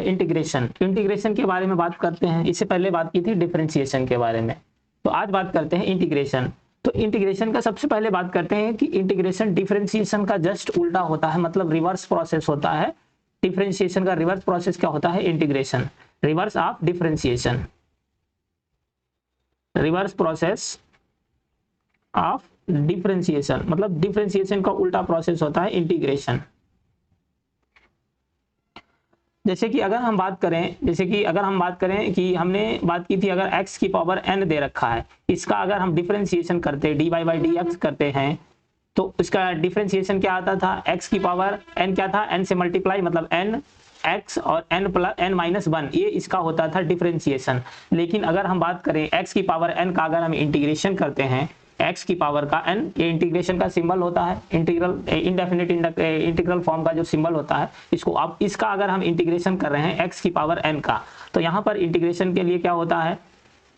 Integration. Integration के बारे में बात करते हैं, इससे पहले बात की थी डिफरेंशिएशन के बारे में, तो आज बात करते हैं इंटीग्रेशन। तो इंटीग्रेशन का सबसे पहले बात करते हैं कि इंटीग्रेशन डिफरेंशिएशन का जस्ट उल्टा होता है, मतलब रिवर्स प्रोसेस होता है। डिफरेंशिएशन का रिवर्स प्रोसेस क्या होता है? Integration, reverse of differentiation, reverse process of differentiation, मतलब डिफरेंशिएशन का उल्टा प्रोसेस होता है इंटीग्रेशन। जैसे कि अगर हम बात करें कि हमने बात की थी, अगर x की पावर n दे रखा है, इसका अगर हम डिफरेंशिएशन करते dy बाई dx करते हैं, तो इसका डिफरेंशिएशन क्या आता था? x की पावर n क्या था? n से मल्टीप्लाई, मतलब n x और n प्लस n माइनस 1, ये इसका होता था डिफरेंशिएशन। लेकिन अगर हम बात करें x की पावर n का अगर हम इंटीग्रेशन करते हैं, x की पावर का n, ये इंटीग्रेशन का सिंबल होता है, इंटीग्रल इंडेफिनिट इंटीग्रल फॉर्म का जो सिंबल होता है, इसको अब इसका अगर हम इंटीग्रेशन कर रहे हैं x की पावर n का, तो यहाँ पर इंटीग्रेशन के लिए क्या होता है?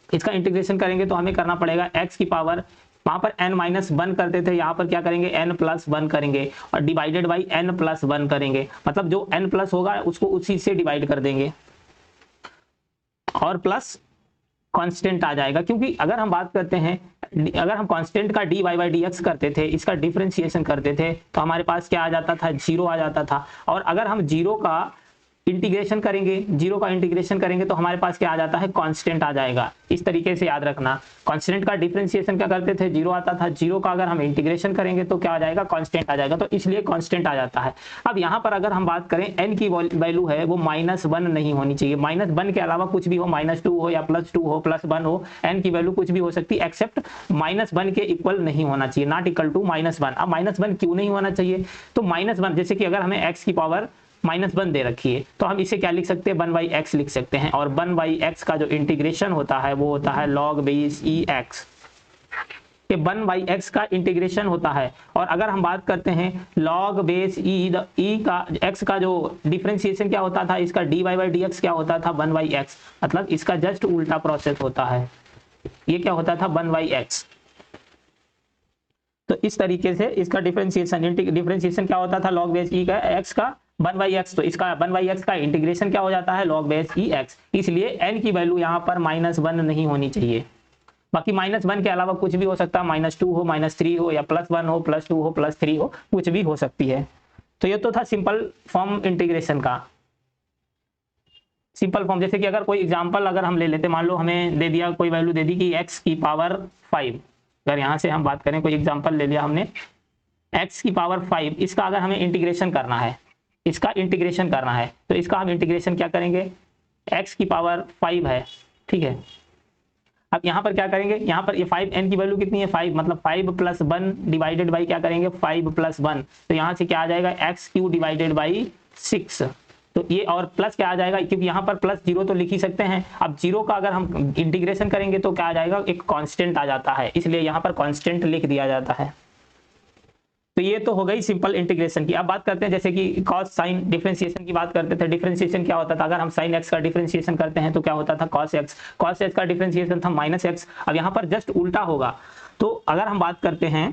इसका इंटीग्रेशन करेंगे तो हमें करना पड़ेगा x की पावर, वहां पर n माइनस 1 करते थे, यहाँ पर क्या करेंगे? n प्लस 1 करेंगे और डिवाइडेड बाई n प्लस 1 करेंगे, मतलब जो n प्लस होगा उसको उसी से डिवाइड कर देंगे और प्लस कांस्टेंट आ जाएगा। क्योंकि अगर हम बात करते हैं, अगर हम कांस्टेंट का dy बाई dx करते थे, इसका डिफरेंशिएशन करते थे, तो हमारे पास क्या आ जाता था? 0 आ जाता था। और अगर हम 0 का इंटीग्रेशन करेंगे तो हमारे पास क्या आ जाता है? कांस्टेंट आ जाएगा। इस तरीके से याद रखना, कांस्टेंट का डिफरेंशिएशन क्या करते थे? 0 आता था, 0 का अगर हम इंटीग्रेशन करेंगे तो क्या आ जाएगा? कांस्टेंट आ जाएगा, तो इसलिए कांस्टेंट आ जाता है। अब यहाँ पर अगर हम बात करें, n की वैल्यू है वो -1 नहीं होनी चाहिए, -1 के अलावा कुछ भी हो, -2 हो या +2 हो, +1 हो, n की वैल्यू कुछ भी हो सकती है, एक्सेप्ट -1 के इक्वल नहीं होना चाहिए, नॉट इक्वल टू -1। अब -1 क्यों नहीं होना चाहिए? तो -1, जैसे कि अगर हमें x की पावर -1 दे रखी है, तो हम इसे क्या लिख सकते हैं? 1/x लिख सकते हैं, और 1/x का जो इंटीग्रेशन होता है वो होता है log बेस ex। ये 1/x का इंटीग्रेशन होता है। और अगर हम बात करते हैं log बेस e का, x का जो डिफरेंशिएशन क्या होता था? इसका dy बाई dx क्या होता था? 1/x, मतलब इसका जस्ट उल्टा प्रोसेस होता है। ये क्या होता था? 1/x। तो इस तरीके से इसका डिफरेंशिएशन क्या होता था? log बेस e का x का 1/x, तो इसका 1/x का इंटीग्रेशन क्या हो जाता है? log base ex। इसलिए n की वैल्यू यहाँ पर -1 नहीं होनी चाहिए। बाकी -1 के अलावा कुछ भी हो सकता है, -2 हो, -3 हो, या +1 हो, +2 हो, +3 हो, कुछ भी हो सकती है। तो ये तो था सिंपल फॉर्म इंटीग्रेशन का। सिंपल फॉर्म, जैसे कि अगर कोई एग्जाम्पल अगर हम ले लेते, मान लो हमें दे दिया, कोई वैल्यू दे दी कि x की पावर 5, अगर यहाँ से हम बात करें, कोई एग्जाम्पल ले लिया हमने, x की पावर 5, इसका अगर हमें इंटीग्रेशन करना है, तो इसका हम इंटीग्रेशन क्या करेंगे? x की पावर 5 है, ठीक है। अब यहाँ पर क्या करेंगे? यहाँ पर ये 5n की वैल्यू कितनी है? 5, मतलब 5 + 1 डिवाइडेड बाई क्या करेंगे? 5 + 1, तो यहाँ से क्या आ जाएगा? x³ divided by 6। तो ये और प्लस क्या आ जाएगा? क्योंकि यहाँ पर +0 तो लिख ही सकते हैं। अब 0 का अगर हम इंटीग्रेशन करेंगे तो क्या आ जाएगा? एक कांस्टेंट आ जाता है, इसलिए यहाँ पर कांस्टेंट लिख दिया जाता है। तो ये तो हो गई सिंपल इंटीग्रेशन की। अब बात करते हैं, जैसे कि कॉस साइन डिफरेंशिएशन की बात करते थे। डिफरेंशिएशन क्या होता था? अगर हम sin x का डिफरेंशिएशन करते हैं तो क्या होता था? cos x का डिफरेंशिएशन था -x। अब यहाँ पर जस्ट उल्टा होगा। तो अगर हम बात करते हैं,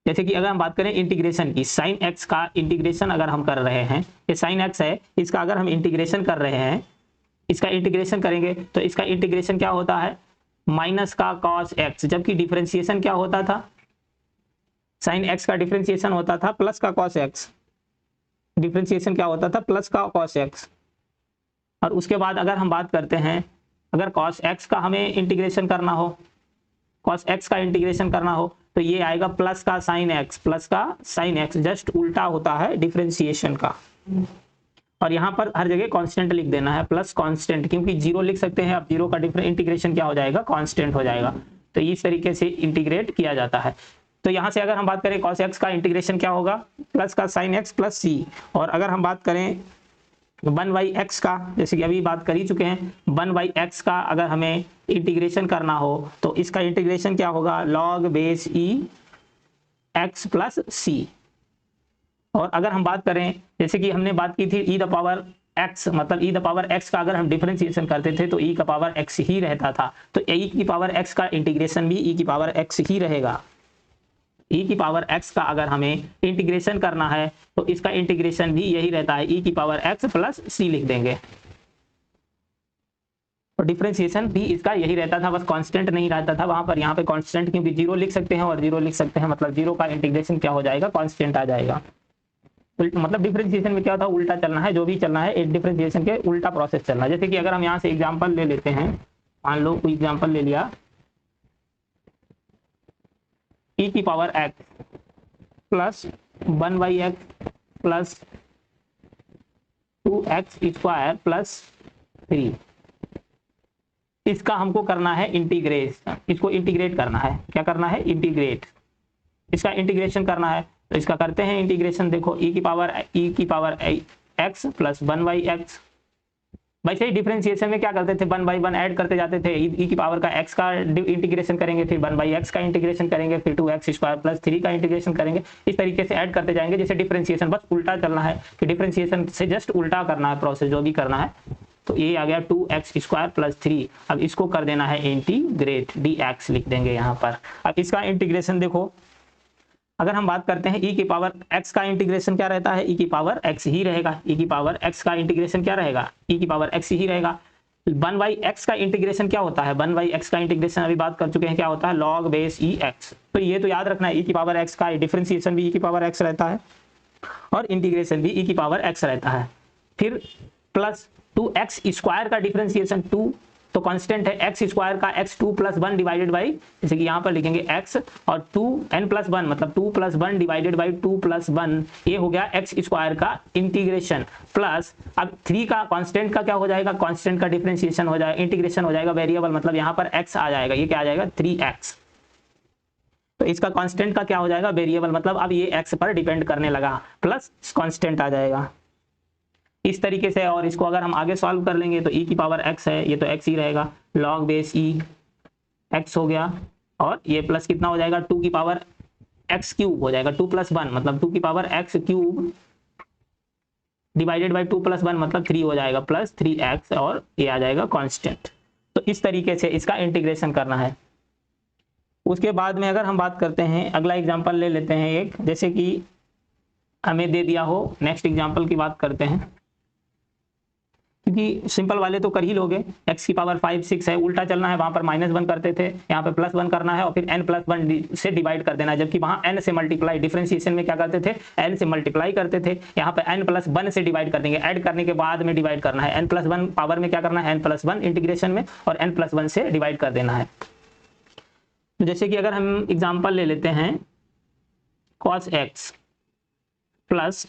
जैसे कि अगर हम बात करें इंटीग्रेशन की, sin x का इंटीग्रेशन अगर हम कर रहे हैं, ये sin x है, इसका अगर हम इंटीग्रेशन कर रहे हैं, इसका इंटीग्रेशन करेंगे तो इसका इंटीग्रेशन क्या होता है? माइनस का cos x, जबकि डिफरेंशिएशन क्या होता था? sin x का डिफरेंशिएशन होता था प्लस का cos x। डिफरेंशिएशन क्या होता था? प्लस का cos x। और उसके बाद अगर हम बात करते हैं, अगर cos x का हमें इंटीग्रेशन करना हो, cos x का इंटीग्रेशन करना हो, तो ये आएगा प्लस का sin x, जस्ट उल्टा होता है डिफरेंशिएशन का। और यहाँ पर हर जगह कांस्टेंट लिख देना है, प्लस कांस्टेंट, क्योंकि 0 लिख सकते हैं। अब 0 का इंटीग्रेशन क्या हो जाएगा? कांस्टेंट हो जाएगा। तो इस तरीके से इंटीग्रेट किया जाता है। तो यहाँ से अगर हम बात करें cos x का इंटीग्रेशन क्या होगा? प्लस का sin x प्लस c। और अगर हम बात करें 1/x का, जैसे कि अभी बात कर ही चुके हैं, 1/x का अगर हमें इंटीग्रेशन करना हो तो इसका इंटीग्रेशन क्या होगा? log base e x plus c। और अगर हम बात करें, जैसे कि हमने बात की थी e⁻x, मतलब e⁻x का अगर हम डिफरेंशिएशन करते थे तो e⁻x ही रहता था। तो e⁻x का इंटीग्रेशन भी e⁻x ही रहेगा। ई की पावर एक्स का अगर हमें इंटीग्रेशन करना है तो इसका इंटीग्रेशन भी यही रहता है, ई की पावर एक्स प्लस सी लिख देंगे। तो डिफरेंशिएशन भी इसका यही रहता था, बस कांस्टेंट नहीं रहता था वहां पर, यहाँ पे कांस्टेंट क्योंकि जीरो लिख सकते हैं और जीरो लिख सकते हैं, मतलब जीरो का इंटीग्रेशन क्या हो जाएगा, कांस्टेंट आ जाएगा। मतलब डिफरेंशिएशन में क्या होता है, उल्टा चलना है, जो भी चलना है एक डिफरेंशिएशन के उल्टा प्रोसेस चलना है। जैसे कि अगर हम यहाँ से एग्जांपल ले लेते हैं, मान लो कोई एग्जांपल ले लिया, ई की power x plus 1/x plus 2x square plus 3, इसका हमको करना है इंटीग्रेशन, इसको इंटीग्रेट करना है। क्या करना है, इंटीग्रेट, इसका इंटीग्रेशन करना है। तो इसका करते हैं इंटीग्रेशन। देखो ई की पावर एक्स प्लस 1/x, वैसे ही डिफरेंशिएशन में क्या करते थे, 1/1 ऐड करते जाते थे। ई की पावर का एक्स का इंटीग्रेशन करेंगे, फिर 1/x का इंटीग्रेशन करेंगे, फिर 2x स्क्वायर प्लस 3 का इंटीग्रेशन करेंगे। इस तरीके से ऐड करते जाएंगे। जैसे डिफरेंशिएशन बस उल्टा चलना है कि डिफरेंशिएशन से जस्ट उल्टा करना है प्रोसेस, जो भी करना है। तो ये आ गया 2x स्क्वायर प्लस 3। अब इसको कर देना है इंटीग्रेट, dx लिख देंगे यहाँ पर। अब इसका इंटीग्रेशन देखो, अगर हम बात करते हैं ई की पावर x का इंटीग्रेशन क्या रहता है, ई की पावर x ही रहेगा। ई की पावर x का इंटीग्रेशन क्या रहेगा, ई की पावर x ही रहेगा। 1/x का इंटीग्रेशन क्या होता है, 1/x का इंटीग्रेशन अभी बात कर चुके हैं, क्या होता है, log बेस ई एक्स। तो ये तो याद रखना है, ई की पावर x का डिफरेंशिएशन भी ई की पावर x रहता है और इंटीग्रेशन भी ई की पावर x रहता है। फिर प्लस 2x स्क्वायर का डिफरेंशिएशन 2, तो कांस्टेंट है x स्क्वायर का x 2 + 1 डिवाइडेड बाई, जैसे कि यहाँ पर लिखेंगे x और 2n+1 मतलब 2 + 1 डिवाइडेड बाई 2 + 1, ये हो गया x स्क्वायर का इंटीग्रेशन। प्लस अब 3 का कांस्टेंट का क्या हो जाएगा, कांस्टेंट का डिफरेंशिएशन हो जाएगा, इंटीग्रेशन हो जाएगा वेरिएबल, मतलब यहाँ पर x आ जाएगा, ये क्या आ जाएगा 3x। तो इसका कांस्टेंट का क्या हो जाएगा, वेरिएबल, मतलब अब ये x पर डिपेंड करने लगा, प्लस कांस्टेंट आ जाएगा इस तरीके से। और इसको अगर हम आगे सॉल्व कर लेंगे तो ई की पावर x है, ये तो x ही रहेगा, log बेस ई x हो गया, और ये प्लस कितना हो जाएगा 2 की पावर x क्यूब हो जाएगा, 2 + 1 मतलब 2 की power x cube divided by 2 + 1 मतलब 3 हो जाएगा, प्लस 3x, और ये आ जाएगा कांस्टेंट। तो इस तरीके से इसका इंटीग्रेशन करना है। उसके बाद में अगर हम बात करते हैं, अगला एग्जाम्पल ले लेते हैं एक, जैसे कि हमें दे दिया हो, नेक्स्ट एग्जाम्पल की बात करते हैं, क्योंकि सिंपल वाले तो कर ही लोगे। x की पावर 5 6 है, उल्टा चलना है, वहां पर -1 करते थे, यहाँ पे +1 करना है और फिर n+1 से डिवाइड कर देना है, जबकि वहां n से मल्टीप्लाई, डिफरेंशिएशन में क्या करते थे, n से मल्टीप्लाई करते थे, यहाँ पे n+1 से डिवाइड कर देंगे, ऐड करने के बाद में डिवाइड करना है, n+1 पावर में क्या करना है, n+1 इंटीग्रेशन में, और n+1 से डिवाइड कर देना है। तो जैसे कि अगर हम एग्जाम्पल ले लेते हैं, cos x प्लस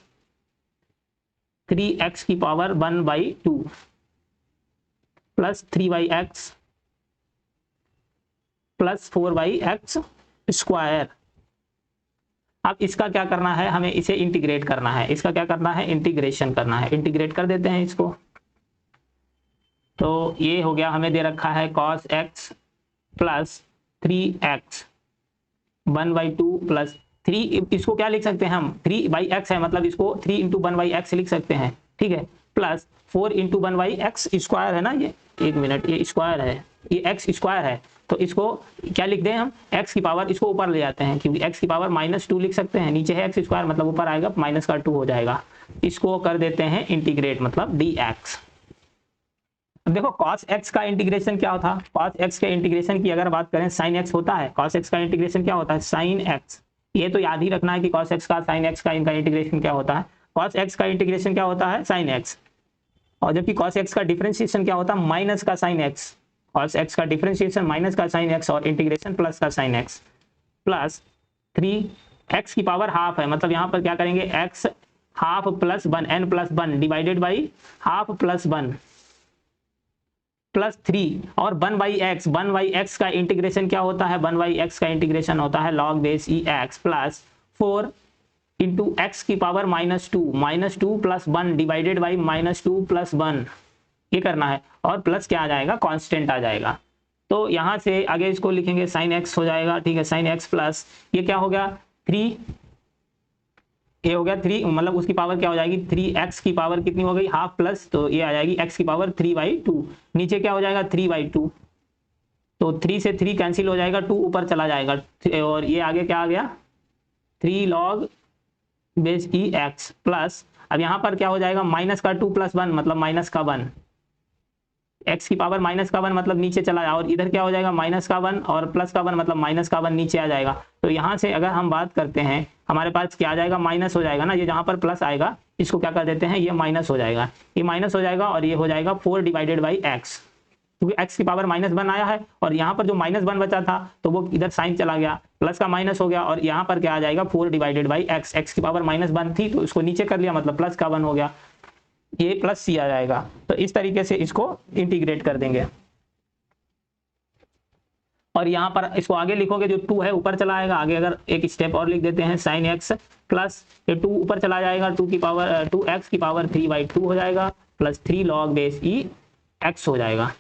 3x की power 1/2 plus 3x plus 4x square. अब इसका क्या करना है, हमें इसे इंटीग्रेट करना है। इसका क्या करना है, इंटीग्रेशन करना है। इंटीग्रेट कर देते हैं इसको। तो ये हो गया, हमें दे रखा है cos x plus 3x 1/2 plus 3, इसको क्या लिख सकते हैं हम, 3/x है, मतलब इसको 3 × 1/x लिख सकते हैं, ठीक है, प्लस 4 × 1/x स्क्वायर है ना, ये एक मिनट, ये स्क्वायर है, ये x स्क्वायर है, तो इसको क्या लिख दें हम, x की पावर, इसको ऊपर ले जाते हैं, क्योंकि x की पावर -2 लिख सकते हैं, नीचे है x स्क्वायर, मतलब ऊपर आएगा -2 हो जाएगा। इसको कर देते हैं इंटीग्रेट, मतलब dx। अब देखो cos x का इंटीग्रेशन क्या होता है, cos x के इंटीग्रेशन की अगर बात करें, sin x होता है, cos x का इंटीग्रेशन क्या होता है, sin x। ये तो याद ही रखना है कि cos x का sin x का इनका इंटीग्रेशन क्या होता है, cos x का इंटीग्रेशन क्या होता है, sin x, और जबकि cos x का डिफरेंशिएशन क्या होता है, माइनस का sin x, cos x का डिफरेंशिएशन माइनस का sin x और इंटीग्रेशन प्लस का sin x, प्लस 3x की पावर हाफ है, मतलब यहाँ पर क्या करेंगे, x half plus 1 n+1 divided by half plus 1 plus 3 और 1/x का इंटीग्रेशन क्या होता है, 1/x का इंटीग्रेशन होता है log बेस ई एक्स प्लस 4 × x की power -2 plus 1 divided by -2 plus 1, ये करना है, और प्लस क्या आ जाएगा, कांस्टेंट आ जाएगा। तो यहाँ से आगे इसको लिखेंगे sin x हो जाएगा, ठीक है, sin x प्लस ये क्या हो गया 3, ये हो गया 3, मतलब उसकी पावर क्या हो जाएगी, 3x की पावर कितनी हो गई, हाफ, प्लस, तो ये आ जाएगी x की पावर 3/2, नीचे क्या हो जाएगा 3/2, तो 3 से 3 कैंसिल हो जाएगा, 2 ऊपर चला जाएगा, और ये आगे क्या आ गया 3 log बेस ई एक्स प्लस, अब यहाँ पर क्या हो जाएगा, माइनस का 2 + 1 मतलब माइनस का 1, एक्स की पावर माइनस का 1 मतलब नीचे चला जाए, और इधर क्या हो जाएगा माइनस का 1 और प्लस का 1 मतलब माइनस का 1 नीचे आ जाएगा। तो यहाँ से अगर हम बात करते हैं हमारे पास क्या आ जाएगा, माइनस हो जाएगा ना, ये जहाँ पर प्लस आएगा इसको क्या कर देते हैं, ये माइनस हो जाएगा, ये माइनस हो जाएगा और ये हो जाएगा 4/x, क्योंकि x की पावर -1 आया है और यहाँ पर जो -1 बचा था तो वो इधर साइन चला गया, प्लस का माइनस हो गया, और यहाँ पर क्या आ जाएगा 4/x, x की पावर -1 थी तो इसको नीचे कर लिया मतलब प्लस का 1 हो गया, ये प्लस सी आ जाएगा। तो इस तरीके से इसको इंटीग्रेट कर देंगे, और यहाँ पर इसको आगे लिखोगे, जो 2 है ऊपर चला आएगा, आगे अगर एक स्टेप और लिख देते हैं sin x प्लस ये 2 ऊपर चला जाएगा, 2x की पावर 3/2 हो जाएगा प्लस 3 log बेस ई x हो जाएगा,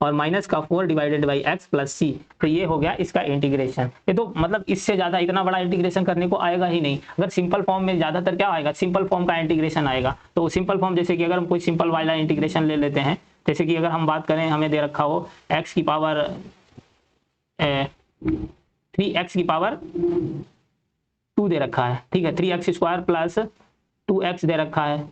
और माइनस का 4/x प्लस सी। तो ये हो गया इसका इंटीग्रेशन। ये तो मतलब इससे ज़्यादा इतना बड़ा इंटीग्रेशन करने को आएगा ही नहीं। अगर सिंपल फॉर्म में ज़्यादातर क्या आएगा, सिंपल फॉर्म का इंटीग्रेशन आएगा। तो सिंपल फॉर्म जैसे कि अगर हम कोई सिंपल वाला इंटीग्रेशन ले लेते हैं, जैसे कि अगर हम बात करें, हमें दे रखा हो x की पावर 3x की पावर 2 दे रखा है, ठीक है, 3x² प्लस 2x दे रखा है।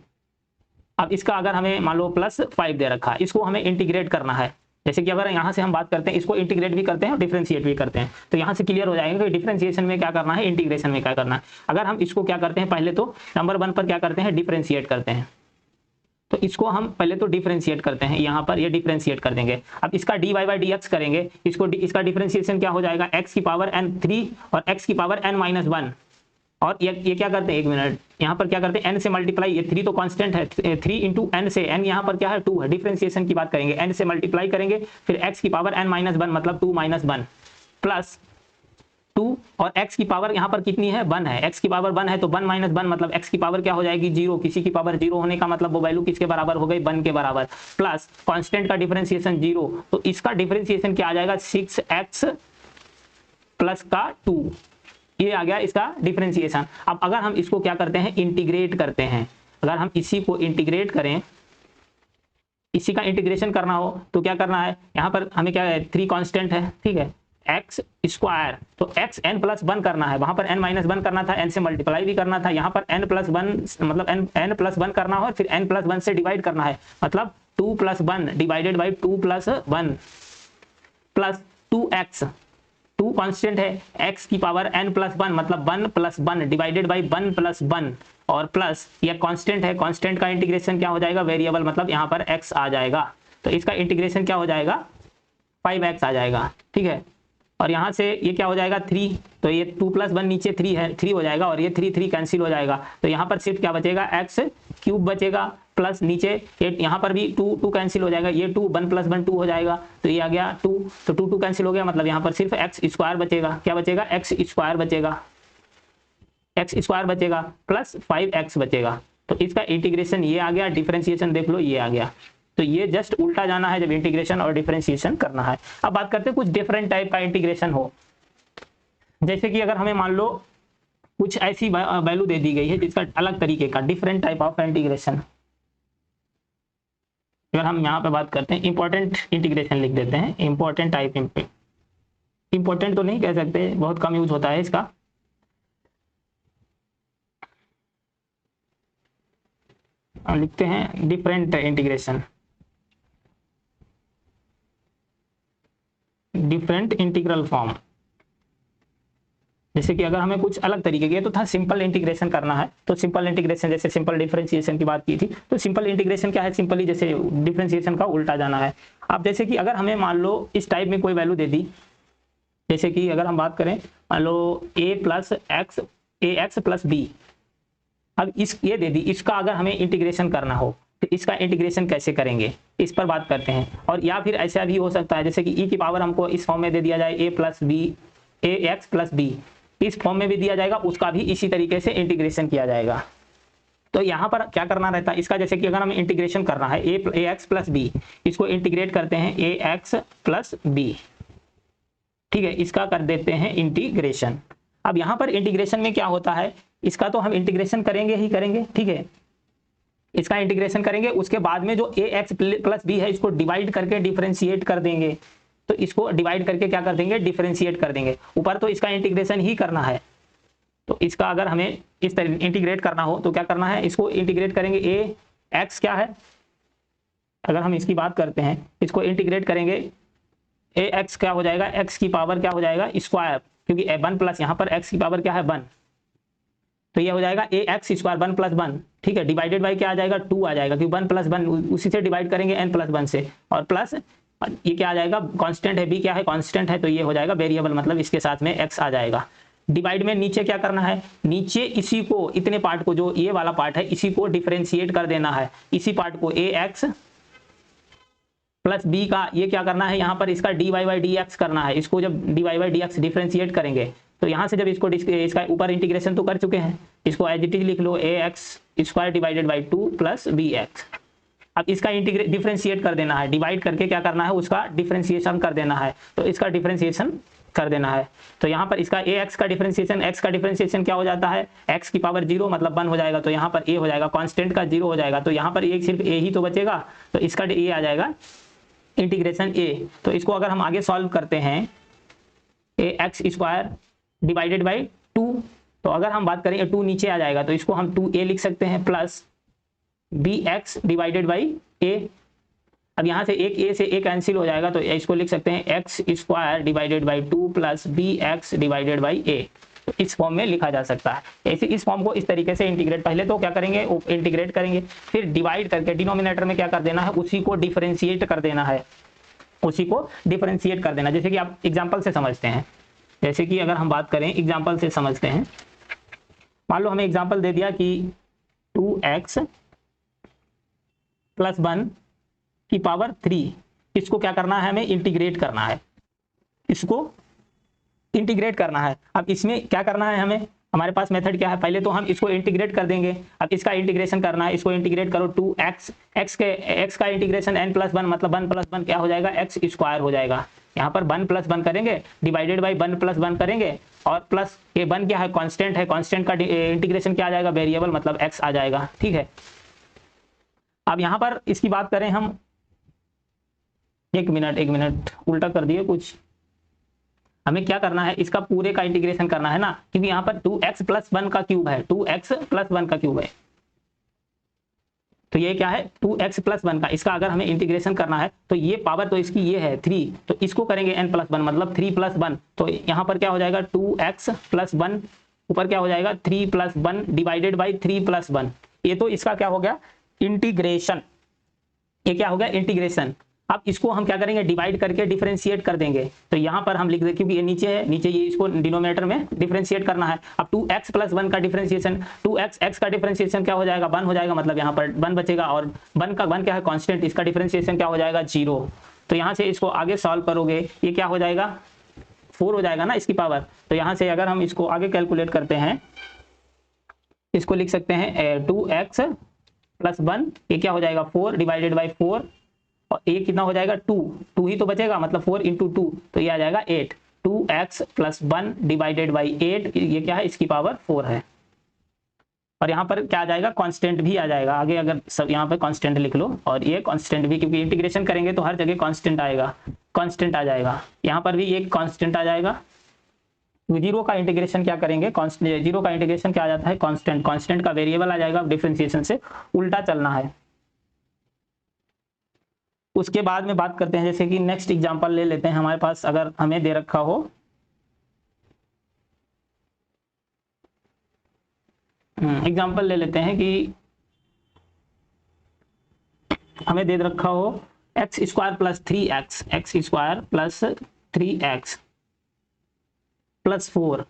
अब इसका अगर हमें मान लो प्लस 5 दे रखा है, इसको हमें इंटीग्रेट करना है। जैसे कि अगर यहाँ से हम बात करते हैं, इसको इंटीग्रेट भी करते हैं और डिफरेंशिएट भी करते हैं, तो यहाँ से क्लियर हो जाएगा कि डिफरेंशिएशन में क्या करना है, इंटीग्रेशन में क्या करना है। अगर हम इसको क्या करते हैं, पहले तो नंबर 1 पर क्या करते हैं, डिफरेंशिएट करते हैं। तो इसको हम पहले तो डिफरेंशिएट करते हैं, यहाँ पर ये डिफरेंशिएट कर देंगे। अब इसका dy/dx करेंगे, इसका डिफरेंशिएशन क्या हो जाएगा, x की पावर n3 और x की पावर n-1, और ये क्या करते हैं, एक मिनट, यहाँ पर क्या करते हैं, n से मल्टीप्लाई, ये 3 तो कांस्टेंट है, 3 × n से, n यहाँ पर क्या है 2 है, डिफरेंशिएशन की बात करेंगे, n से मल्टीप्लाई करेंगे, फिर x की पावर n-1 मतलब 2 - 1 प्लस 2, और x की पावर यहाँ पर कितनी है, 1 है, x की पावर 1 है तो 1 - 1 मतलब x की पावर क्या हो जाएगी 0, किसी की पावर 0 होने का मतलब वो वैल्यू किसके बराबर हो गई, 1 के बराबर, प्लस कांस्टेंट का डिफरेंशिएशन 0, तो इसका डिफरेंशिएशन क्या आ जाएगा 6x प्लस का 2, ये आ गया इसका डिफरेंशिएशन। अब अगर हम इसको क्या करते हैं, इंटीग्रेट करते हैं, अगर हम इसी को इंटीग्रेट करें, इसी का इंटीग्रेशन करना हो तो क्या करना है, यहाँ पर हमें क्या है 3 कांस्टेंट है, ठीक है, x², तो x n+1 करना है, वहां पर n-1 करना था, n से मल्टीप्लाई भी करना था, यहाँ पर n+1 मतलब n+1 करना हो, फिर n+1 से डिवाइड करना है, मतलब 2 + 1 divided by 2 + 1 plus 2x, 2 constant है, x की पावर n+1 मतलब 1 + 1 डिवाइडेड बाई 1 + 1, और प्लस ये कांस्टेंट है, कांस्टेंट का इंटीग्रेशन क्या हो जाएगा, वेरिएबल मतलब यहाँ पर x आ जाएगा, तो इसका इंटीग्रेशन क्या हो जाएगा 5x आ जाएगा, ठीक है, और यहाँ से ये क्या हो जाएगा 3, तो ये 2 + 1 नीचे 3 है, 3 हो जाएगा, और ये 3 कैंसिल हो जाएगा, तो यहाँ पर सिर्फ क्या बचेगा x³ बचेगा, प्लस नीचे ये यहाँ पर भी 2 कैंसिल हो जाएगा, ये 2 1 + 1 2 हो जाएगा, तो ये आ गया 2, तो 2 कैंसिल हो गया, मतलब यहाँ पर सिर्फ x² बचेगा, क्या बचेगा x² बचेगा, x² बचेगा प्लस 5x बचेगा, तो इसका इंटीग्रेशन ये आ गया, डिफरेंशिएशन देख लो ये आ गया। तो ये जस्ट उल्टा जाना है जब इंटीग्रेशन और डिफरेंशिएशन करना है। अब बात करते हैं कुछ डिफरेंट टाइप का इंटीग्रेशन हो, जैसे कि अगर हमें मान लो कुछ ऐसी वैल्यू दे दी गई है जिसका अलग तरीके का डिफरेंट टाइप ऑफ इंटीग्रेशन, अगर हम यहाँ पे बात करते हैं इंपॉर्टेंट इंटीग्रेशन लिख देते हैं, इंपॉर्टेंट टाइप, इंपॉर्टेंट तो नहीं कह सकते, बहुत कम यूज होता है इसका, लिखते हैं different integration, different integral form. जैसे कि अगर हमें कुछ अलग तरीके के, तो था सिंपल इंटीग्रेशन करना है, तो सिंपल इंटीग्रेशन जैसे सिंपल डिफरेंशिएशन की बात की थी, तो सिंपल इंटीग्रेशन क्या है, सिंपली जैसे डिफरेंशिएशन का उल्टा जाना है। अब जैसे कि अगर हमें मान लो इस टाइप में कोई वैल्यू दे दी, जैसे कि अगर हम बात करें मान लो ax + b, अब ये दे दी, इसका अगर हमें इंटीग्रेशन करना हो तो इसका इंटीग्रेशन कैसे करेंगे, इस पर बात करते हैं। और या फिर ऐसा भी हो सकता है जैसे कि e की पावर हमको इस फॉर्म में दे दिया जाए ax + b, इस फॉर्म में भी दिया जाएगा, उसका भी इसी तरीके से इंटीग्रेशन किया जाएगा। तो यहाँ पर क्या करना रहता है इसका, जैसे कि अगर हमें इंटीग्रेशन करना है ax + b, इसको इंटीग्रेट करते हैं ax + b, ठीक है, इसका कर देते हैं इंटीग्रेशन। अब यहाँ पर इंटीग्रेशन में क्या होता है, इसका तो हम इंटीग्रेशन करेंगे ही करेंगे, ठीक है, इसका इंटीग्रेशन करेंगे, उसके बाद में जो ax + b है इसको डिवाइड करके डिफरेंशिएट कर देंगे, तो इसको डिवाइड करके क्या कर देंगे, डिफरेंशिएट कर देंगे। ऊपर तो इसका इंटीग्रेशन ही करना है, तो इसका अगर हमें इस तरह इंटीग्रेट करना हो तो क्या करना है, इसको इंटीग्रेट करेंगे ए एक्स क्या है, अगर हम इसकी बात करते हैं इसको इंटीग्रेट करेंगे ए एक्स क्या हो जाएगा, एक्स की पावर क्या हो जाएगा स्क्वायर, क्योंकि वन प्लस यहाँ पर एक्स की पावर क्या है 1, तो ये हो जाएगा ए एक्स स्क्वायर 1 + 1, ठीक है, डिवाइडेड बाई क्या आ जाएगा 2 आ जाएगा, क्योंकि 1 + 1 उसी से डिवाइड करेंगे n + 1 से, और प्लस ये क्या आ जाएगा कांस्टेंट है, b क्या है कांस्टेंट है, तो ये हो जाएगा वेरिएबल, मतलब इसके साथ में x आ जाएगा। डिवाइड में नीचे क्या करना है, नीचे इसी को इतने पार्ट को जो ये वाला पार्ट है इसी को डिफरेंशिएट कर देना है, इसी पार्ट को ए एक्स प्लस बी का ये क्या करना है, यहाँ पर इसका dy बाई डी एक्स करना है, इसको जब dy by D x differentiate करेंगे तो यहाँ से जब इसको इसका ऊपर इंटीग्रेशन तो कर चुके हैं, इसको एज इट इज लिख लो A X square divided by 2 plus B X. अब इसका डिफरेंशिएट कर देना है, डिवाइड करके क्या करना है उसका डिफरेंशिएशन कर देना है, तो इसका डिफरेंशिएशन कर देना है, तो यहाँ पर इसका ए एक्स का डिफरेंशिएशन, एक्स का डिफरेंशिएशन क्या हो जाता है एक्स की पावर 0 मतलब 1 हो जाएगा, तो यहाँ पर ए हो जाएगा कांस्टेंट का 0 हो जाएगा, तो यहाँ पर एक सिर्फ ए ही तो बचेगा, तो इसका ए आ जाएगा इंटीग्रेशन ए। तो इसको अगर हम आगे सॉल्व करते हैं ए एक्स स्क्वायर डिवाइडेड बाई 2, तो अगर हम बात करें 2 नीचे आ जाएगा तो इसको हम 2a लिख सकते हैं plus B X divided by A. अब यहाँ से एक a से a कैंसिल हो जाएगा तो इसको लिख सकते हैं X square divided by 2 plus B X divided by A, तो इस फॉर्म में लिखा जा सकता है। ऐसे इस फॉर्म को इस तरीके से इंटीग्रेट, पहले तो क्या करेंगे इंटीग्रेट करेंगे, फिर डिवाइड करके डिनोमिनेटर में क्या कर देना है उसी को डिफरेंशिएट कर देना है, उसी को डिफरेंशिएट कर देना, जैसे कि आप एग्जांपल से समझते हैं, जैसे कि अगर हम बात करें एग्जांपल से समझते हैं, मान लो हमें एग्जांपल दे दिया कि 2x + 1 की पावर 3, इसको क्या करना है हमें इंटीग्रेट करना है, इसको इंटीग्रेट करना है। अब इसमें क्या करना है हमें, हमारे पास मेथड क्या है, पहले तो हम इसको इंटीग्रेट कर देंगे, अब इसका इंटीग्रेशन करना है, इसको इंटीग्रेट करो 2x, x का इंटीग्रेशन n + 1 मतलब 1 + 1 क्या हो जाएगा x स्क्वायर हो जाएगा, यहाँ पर 1 + 1 करेंगे डिवाइडेड बाई 1 + 1 करेंगे, और प्लस ये 1 क्या है कांस्टेंट है, कांस्टेंट का इंटीग्रेशन क्या आ जाएगा वेरिएबल मतलब x आ जाएगा, ठीक है। अब यहाँ पर इसकी बात करें हम, एक मिनट उल्टा कर दिए कुछ, हमें क्या करना है इसका पूरे का इंटीग्रेशन करना है ना, क्योंकि यहाँ पर 2x + 1 का क्यूब है, 2x + 1 का क्यूब है, तो ये क्या है 2x + 1 का, इसका अगर हमें इंटीग्रेशन करना है तो ये पावर तो इसकी ये है 3, तो इसको करेंगे n + 1 मतलब 3 + 1, तो यहाँ पर क्या हो जाएगा 2x + 1 ऊपर क्या हो जाएगा 3 + 1 डिवाइडेड बाई 3 + 1, ये तो इसका क्या हो गया इंटीग्रेशन, ये क्या हो गया इंटीग्रेशन। अब इसको हम क्या करेंगे डिवाइड करके डिफरेंशिएट कर देंगे, तो यहाँ पर हम लिख दें क्योंकि ये नीचे है, नीचे ये इसको डिनोमिनेटर में डिफरेंशिएट करना है। अब 2x + 1 का डिफरेंशिएशन, 2x x का डिफरेंशिएशन क्या हो जाएगा 1 हो जाएगा, मतलब यहाँ पर 1 बचेगा, और 1 का 1 क्या है कांस्टेंट, इसका डिफरेंशिएशन क्या हो जाएगा 0, तो यहाँ से इसको आगे सॉल्व करोगे ये क्या हो जाएगा 4 हो जाएगा ना इसकी पावर, तो यहाँ से अगर हम इसको आगे कैलकुलेट करते हैं इसको लिख सकते हैं 2x + 1 ये क्या हो जाएगा 4 डिवाइडेड बाई 4, और ये कितना हो जाएगा 2 ही तो बचेगा मतलब 4 × 2, तो ये आ जाएगा 8, 2x + 1 डिवाइडेड बाई 8 ये क्या है इसकी पावर 4 है, और यहाँ पर क्या आ जाएगा कांस्टेंट भी आ जाएगा, आगे अगर सब यहाँ पे कांस्टेंट लिख लो, और ये कांस्टेंट भी क्योंकि इंटीग्रेशन करेंगे तो हर जगह कांस्टेंट आएगा, कांस्टेंट आ जाएगा, यहाँ पर भी एक कांस्टेंट आ जाएगा। 0 का इंटीग्रेशन क्या करेंगे, 0 का इंटीग्रेशन क्या आ जाता है कांस्टेंट, कांस्टेंट का वेरिएबल आ जाएगा, डिफरेंशिएशन से उल्टा चलना है। उसके बाद में बात करते हैं, जैसे कि नेक्स्ट एग्जांपल ले लेते हैं, हमारे पास अगर हमें दे रखा हो एग्जांपल ले लेते हैं कि हमें दे रखा हो x² + 3x, x² + 3x + 4,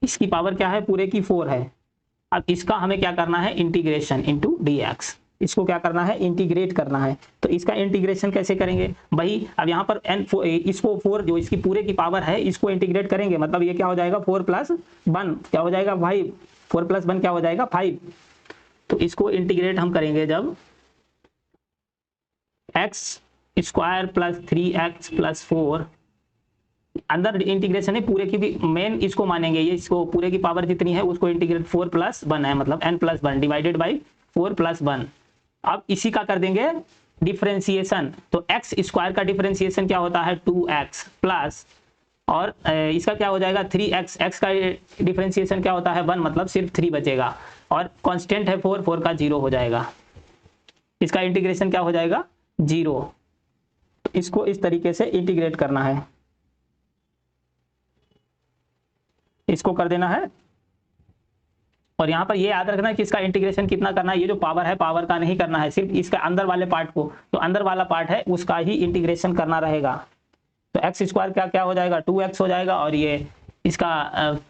इसकी पावर क्या है पूरे की 4 है। अब इसका हमें क्या करना है इंटीग्रेशन इनटू dx, इसको क्या करना है इंटीग्रेट करना है, तो इसका इंटीग्रेशन कैसे करेंगे भाई, अब यहाँ पर इसको 4 जो इसकी पूरे की पावर है इसको इंटीग्रेट करेंगे, मतलब ये क्या हो जाएगा 4 + 1 क्या हो जाएगा भाई 4 + 1 क्या हो जाएगा 5, तो इसको इंटीग्रेट हम करेंगे जब x² + 3x + 4, अंदर इंटीग्रेशन है पूरे की भी मेन इसको मानेंगे, ये इसको पूरे की पावर जितनी है उसको इंटीग्रेट 4 + 1 है मतलब n + 1 डिवाइडेड बाई 4 + 1। अब इसी का कर देंगे डिफरेंशिएशन, तो x² का डिफरेंशिएशन क्या होता है 2x प्लस, और इसका क्या हो जाएगा 3x, x का डिफरेंशिएशन क्या होता है 1, मतलब सिर्फ 3 बचेगा, और कांस्टेंट है 4, 4 का 0 हो जाएगा, इसका इंटीग्रेशन क्या हो जाएगा 0। तो इसको इस तरीके से इंटीग्रेट करना है, इसको कर देना है। और यहाँ पर ये याद रखना है कि इसका इंटीग्रेशन कितना करना है, ये जो पावर है पावर का नहीं करना है, सिर्फ इसका अंदर वाले पार्ट को, जो अंदर वाला पार्ट है उसका ही इंटीग्रेशन करना रहेगा। तो एक्स स्क्वायर क्या क्या हो जाएगा 2x हो जाएगा, और ये इसका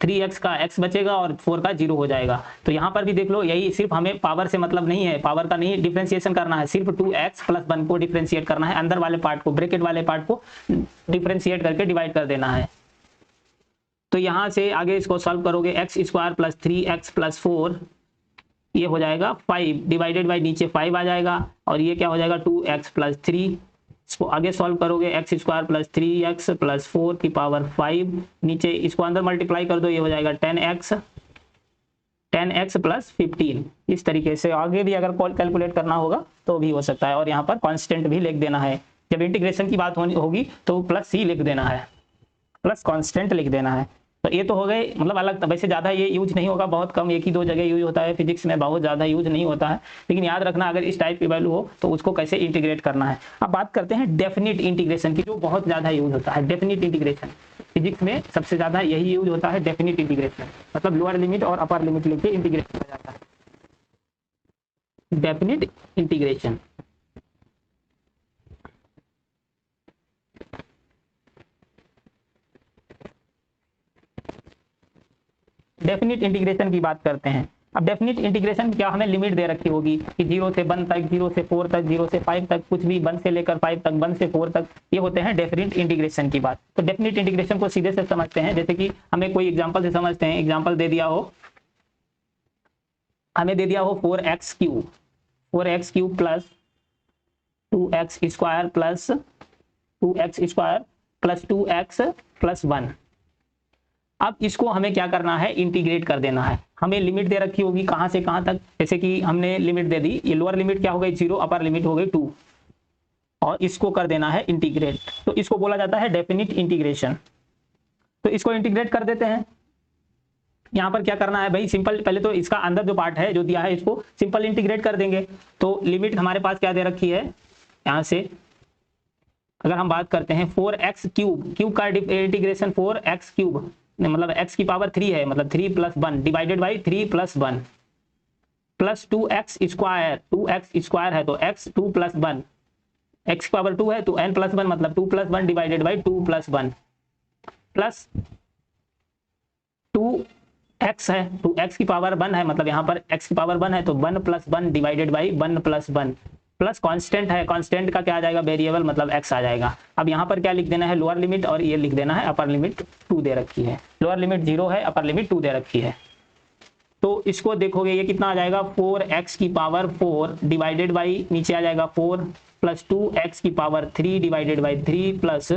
3x का x बचेगा और 4 का 0 हो जाएगा। तो यहाँ पर भी देख लो, यही सिर्फ हमें पावर से मतलब नहीं है, पावर का नहीं डिफरेंशिएशन करना है, सिर्फ 2x + 1 को डिफरेंशिएट करना है, अंदर वाले पार्ट को, ब्रैकेट वाले पार्ट को डिफरेंशिएट करके डिवाइड कर देना है। तो यहाँ से आगे इसको सॉल्व करोगे, x² + 3x + 4 ये हो जाएगा 5 डिवाइडेड बाई नीचे 5 आ जाएगा, और ये क्या हो जाएगा 2x + 3। इसको आगे सॉल्व करोगे, x² + 3x + 4 की पावर 5, नीचे इसको अंदर मल्टीप्लाई कर दो, ये हो जाएगा 10x + 15। इस तरीके से आगे भी अगर कैलकुलेट करना होगा तो भी हो सकता है, और यहाँ पर कांस्टेंट भी लिख देना है, जब इंटीग्रेशन की बात होगी तो +c लिख देना है, प्लस कांस्टेंट लिख देना है। तो ये तो हो गए, मतलब अलग, वैसे ज़्यादा ये यूज नहीं होगा, बहुत कम, एक ही दो जगह यूज होता है, फिजिक्स में बहुत ज़्यादा यूज नहीं होता है, लेकिन याद रखना अगर इस टाइप की वैल्यू हो तो उसको कैसे इंटीग्रेट करना है। अब बात करते हैं डेफिनिट इंटीग्रेशन की, जो बहुत ज़्यादा यूज होता है। डेफिनिट इंटीग्रेशन फिजिक्स में सबसे ज़्यादा यही यूज होता है, डेफिनिट इंटीग्रेशन, मतलब लोअर लिमिट और अपर लिमिट लेके इंटीग्रेट किया जाता है, डेफिनिट इंटीग्रेशन। डेफिनिट इंटीग्रेशन की बात करते हैं। अब डेफिनिट इंटीग्रेशन क्या, हमें लिमिट दे रखी होगी कि 0 से 1 तक, 0 से 4 तक, 0 से 5 तक, कुछ भी 1 से लेकर 5 तक, 1 से 4 तक, ये होते हैं डेफिनिट इंटीग्रेशन की बात। तो डेफिनिट इंटीग्रेशन को सीधे से समझते हैं, जैसे कि हमें कोई एग्जांपल से समझते हैं। एग्जांपल दे दिया हो, हमें दे दिया हो 4x³ + 2x² + 2x + 1। अब इसको हमें क्या करना है, इंटीग्रेट कर देना है। हमें लिमिट दे रखी होगी कहां से कहां तक, जैसे कि हमने लिमिट दे दी, ये लोअर लिमिट क्या हो गई 0, अपर लिमिट हो गई 2, और इसको कर देना है इंटीग्रेट। तो इसको बोला जाता है डेफिनिट इंटीग्रेशन। तो इसको इंटीग्रेट कर देते हैं। यहाँ पर क्या करना है भाई, सिंपल, पहले तो इसका अंदर जो पार्ट है जो दिया है इसको सिंपल इंटीग्रेट कर देंगे। तो लिमिट हमारे पास क्या दे रखी है, यहाँ से अगर हम बात करते हैं 4x³ का इंटीग्रेशन 4x³ मतलब x की पावर 3 है, मतलब 3 + 1 divided by 3 + 1 plus 2x² 2x² है तो x 2 + 1, x की पावर 2 है तो n + 1 मतलब 2 + 1 डिवाइडेड बाई 2 + 1 प्लस 2x है, 2x की पावर 1 है, मतलब यहाँ पर x की पावर 1 है तो 1 + 1 डिवाइडेड बाई 1 + 1 प्लस कांस्टेंट है, कांस्टेंट का क्या आ जाएगा वेरिएबल, मतलब x आ जाएगा। अब यहाँ पर क्या लिख देना है, लोअर लिमिट, और ये लिख देना है अपर लिमिट 2 दे रखी है, लोअर लिमिट 0 है, अपर लिमिट 2 दे रखी है। तो इसको देखोगे ये कितना आ जाएगा 4x की पावर 4 डिवाइडेड बाई नीचे आ जाएगा 4 प्लस 2x की power 3 divided by 3 plus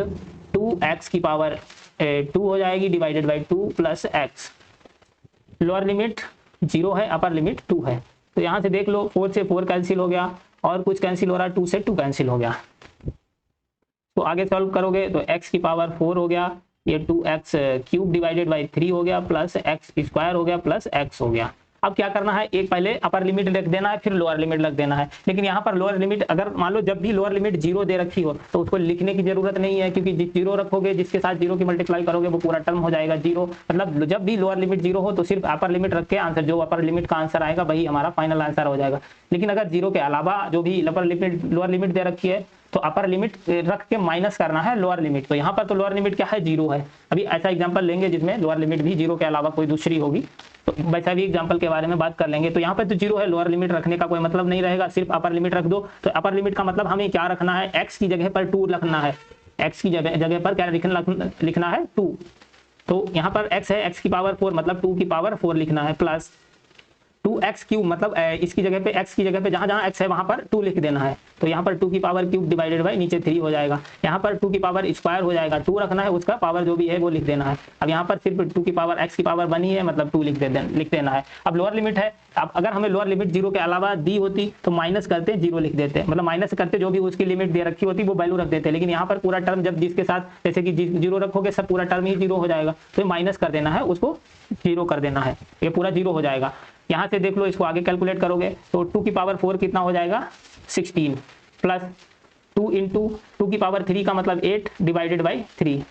2x की पावर 2 हो जाएगी divided by 2 plus x। Lower limit 0 है, अपर लिमिट 2 है। तो यहाँ से देख लो 4 से 4 कैंसिल हो गया, और कुछ कैंसिल हो रहा है, 2 से 2 कैंसिल हो गया। तो आगे सॉल्व करोगे तो x की पावर 4 हो गया, ये 2x³ डिवाइडेड बाई 3 हो गया, प्लस x² हो गया, प्लस x हो गया। अब क्या करना है, एक पहले अपर लिमिट रख देना है, फिर लोअर लिमिट रख देना है। लेकिन यहाँ पर लोअर लिमिट, अगर मान लो जब भी लोअर लिमिट 0 दे रखी हो तो उसको लिखने की जरूरत नहीं है, क्योंकि 0 रखोगे जिसके साथ 0 की मल्टीप्लाई करोगे वो पूरा टर्म हो जाएगा 0। मतलब जब भी लोअर लिमिट 0 हो तो सिर्फ अपर लिमिट रख के आंसर, जो अपर लिमिट का आंसर आएगा वही हमारा फाइनल आंसर हो जाएगा। लेकिन अगर 0 के अलावा जो भी अपर लिमिट, लोअर लिमिट दे रखी है तो अपर लिमिट रख के माइनस करना है लोअर लिमिट। तो यहाँ पर तो लोअर लिमिट क्या है 0 है। अभी ऐसा एग्जांपल लेंगे जिसमें लोअर लिमिट भी 0 के अलावा कोई दूसरी होगी, तो वैसा भी एग्जांपल के बारे में बात कर लेंगे। तो यहाँ पर तो 0 है, लोअर लिमिट रखने का कोई मतलब नहीं रहेगा, सिर्फ अपर लिमिट रख दो। तो अपर लिमिट का मतलब हमें क्या रखना है, x की जगह पर 2 रखना है, x की जगह पर क्या लिखना है 2। तो यहाँ पर x है, x की पावर 4 मतलब 2 की पावर 4 लिखना है, प्लस 2x³ मतलब इसकी जगह पे x की जगह पे जहां जहां x है वहां पर 2 लिख देना है। तो यहाँ पर 2 की पावर क्यूब डिवाइडेड बाई नीचे 3 हो जाएगा। यहाँ पर 2 की पावर स्क्वायर हो जाएगा, 2 रखना है, उसका पावर जो भी है वो लिख देना है। अब यहाँ पर सिर्फ 2 की पावर x की पावर बनी है, मतलब 2 लिख देना है। अब लोअर लिमिट है, अब अगर हमें लोअर लिमिट 0 के अलावा दी होती तो माइनस करते 0 लिख देते, मतलब माइनस करते जो भी उसकी लिमिट दे रखी होती वो वैल्यू रख देते। लेकिन यहाँ पर पूरा टर्म जब जिसके साथ जैसे कि 0 रखोगे सब पूरा टर्म ही 0 हो जाएगा, तो माइनस कर देना है, उसको 0 कर देना है, ये पूरा 0 हो जाएगा। यहाँ से देख लो, इसको आगे कैलकुलेट करोगे तो 2 की पावर 4 कितना हो जाएगा 16 प्लस 2 इंटू 2 की पावर 3 का मतलब 8 डिवाइडेड बाई 3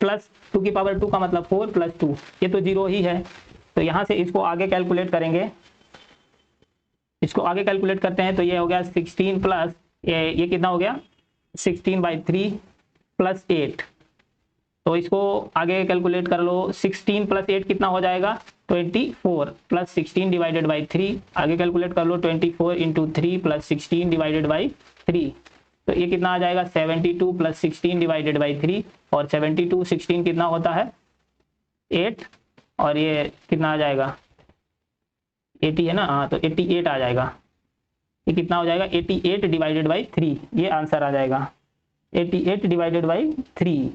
प्लस 2 की पावर 2 का मतलब 4 प्लस 2, ये तो 0 ही है। तो यहाँ से इसको आगे कैलकुलेट करेंगे, इसको आगे कैलकुलेट करते हैं तो ये हो गया 16 प्लस ये कितना हो गया 16/3 प्लस 8। तो इसको आगे कैलकुलेट कर लो, 16 प्लस 8 कितना हो जाएगा 24 प्लस 16 डिवाइडेड बाई 3। आगे कैलकुलेट कर लो 24 इंटू 3 प्लस 16 डिवाइडेड बाई 3। तो ये कितना आ जाएगा 72 प्लस 16 डिवाइडेड बाई 3, और 72 16 कितना होता है 8, और ये कितना आ जाएगा 80 है ना, हाँ तो 88 आ जाएगा। ये कितना हो जाएगा 88 डिवाइडेड बाई 3, ये आंसर आ जाएगा 88 डिवाइडेड बाई 3।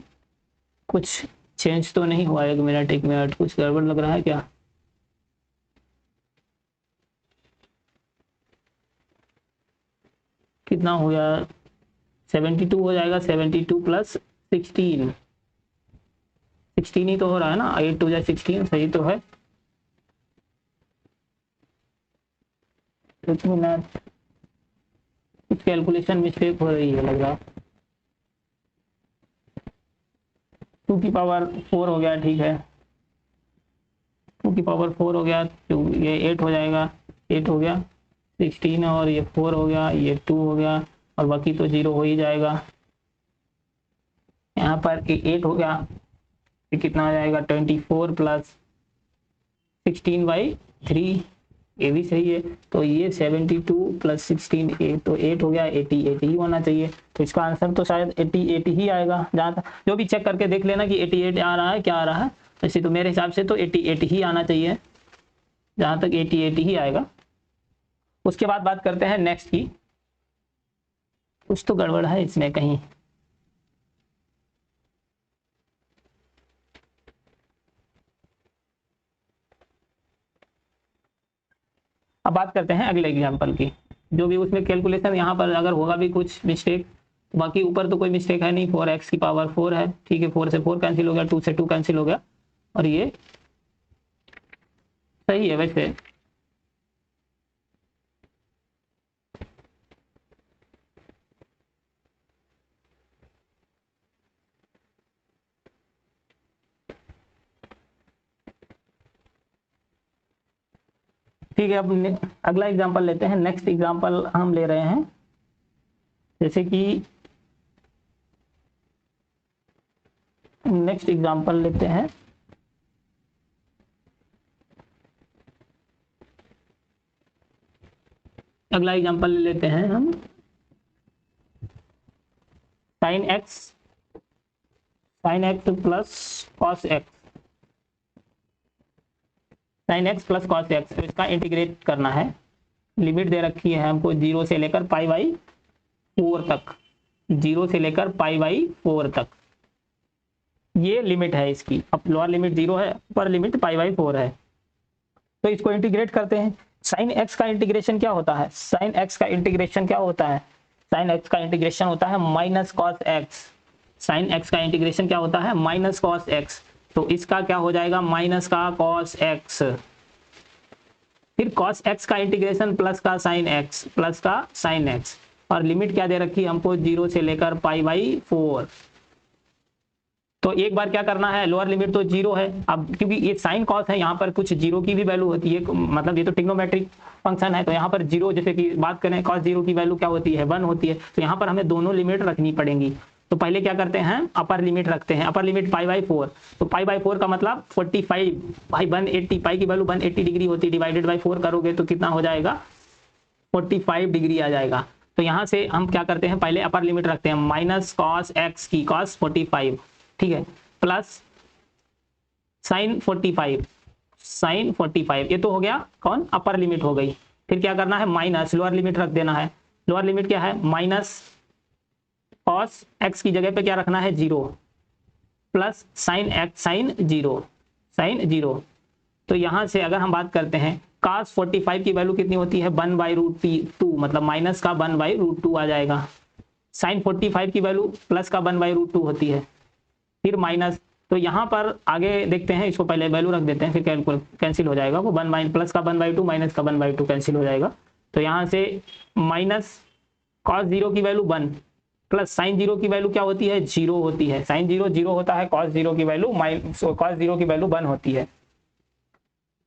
कुछ चेंज तो नहीं हुआ, एक मिनट कुछ गड़बड़ लग रहा है क्या? कितना हो गया 72 हो जाएगा, 72 प्लस 16 ही तो हो रहा है ना, 8 2 16 सही तो है। कुछ कैलकुलेशन मिस्टेक हो रही है लग रहा। 2 की पावर 4 हो गया, ठीक है 2 की पावर 4 हो गया, तो ये 8 हो जाएगा, 8 हो गया 16, और ये 4 हो गया, ये 2 हो गया, और बाकी तो 0 हो ही जाएगा। यहाँ पर 8 हो गया, ये कितना आ जाएगा 24 प्लस 16/3, ये भी सही है। तो ये 72 प्लस 16 8, तो 8 हो गया 80 ही होना चाहिए। तो इसका आंसर तो शायद 80 ही आएगा। जहाँ तक जो भी चेक करके देख लेना कि 88 आ रहा है क्या आ रहा है, वैसे तो मेरे हिसाब से तो 88 ही आना चाहिए, जहाँ तक 88 ही आएगा। उसके बाद बात करते हैं नेक्स्ट की, कुछ तो गड़बड़ है इसमें कहीं। अब बात करते हैं अगले एग्जांपल की, जो भी उसमें कैलकुलेशन यहाँ पर अगर होगा भी कुछ मिस्टेक, बाकी ऊपर तो कोई मिस्टेक है नहीं, 4x की पावर 4 है, ठीक है 4 से 4 कैंसिल हो गया, 2 से 2 कैंसिल हो गया, और ये सही है वैसे। ठीक है, अब अगला एग्जांपल लेते हैं। नेक्स्ट एग्जांपल हम ले रहे हैं, जैसे कि नेक्स्ट एग्जांपल लेते हैं, अगला एग्जांपल ले लेते हैं हम sin x plus cos x, sin x plus cos x। तो इसका इंटीग्रेट करना है, लिमिट दे रखी है हमको 0 से लेकर π/4 तक, 0 से लेकर π/4 तक ये लिमिट है इसकी। अब लोअर लिमिट 0 है, अपर लिमिट π/4 है। तो इसको इंटीग्रेट करते हैं। sin x का इंटीग्रेशन क्या होता है, sin x का इंटीग्रेशन क्या होता है, sin x का इंटीग्रेशन होता है minus cos x। sin x का इंटीग्रेशन क्या होता है माइनस cos x। तो इसका क्या हो जाएगा माइनस का cos x, फिर cos x का इंटीग्रेशन प्लस का sin x, प्लस का sin x, और लिमिट क्या दे रखी है हमको 0 से लेकर π/4। तो एक बार क्या करना है, लोअर लिमिट तो 0 है, अब क्योंकि ये साइन कॉस है यहाँ पर कुछ 0 की भी वैल्यू होती है, मतलब ये तो ट्रिग्नोमेट्रिक फंक्शन है, तो यहाँ पर 0 जैसे कि बात करें cos 0 की वैल्यू क्या होती है 1 होती है। तो यहाँ पर हमें दोनों लिमिट रखनी पड़ेंगी। तो पहले क्या करते हैं अपर लिमिट रखते हैं, अपर लिमिट π/4। तो π/4 का मतलब 45 भाई 180, पाई की वैल्यू 180 डिग्री होती है, डिवाइडेड बाई 4 करोगे तो कितना हो जाएगा 45 डिग्री आ जाएगा। तो यहाँ से हम क्या करते हैं पहले अपर लिमिट रखते हैं माइनस cos x की cos 45, ठीक है, प्लस sin 45, साइन 45, ये तो हो गया कौन, अपर लिमिट हो गई। फिर क्या करना है, माइनस लोअर लिमिट रख देना है। लोअर लिमिट क्या है, माइनस कॉस एक्स की जगह पे क्या रखना है 0, प्लस साइन एक्स साइन 0। तो यहां से अगर हम बात करते हैं cos 45 की वैल्यू कितनी होती है 1/√2, मतलब माइनस का 1/√2 आ जाएगा। साइन 45 की वैल्यू प्लस का 1/√2 होती है, फिर माइनस। तो यहाँ पर आगे देखते हैं, इसको पहले वैल्यू रख देते हैं, फिर कैंसिल हो जाएगा वो 1 प्लस का 1/2 माइनस का 1/2 कैंसिल हो जाएगा। तो यहाँ से माइनस cos 0 की वैल्यू 1 प्लस साइन 0 की वैल्यू क्या होती है 0 होती है। साइन 0 0 होता है, cos 0 की वैल्यू cos 0 की वैल्यू 1 होती है।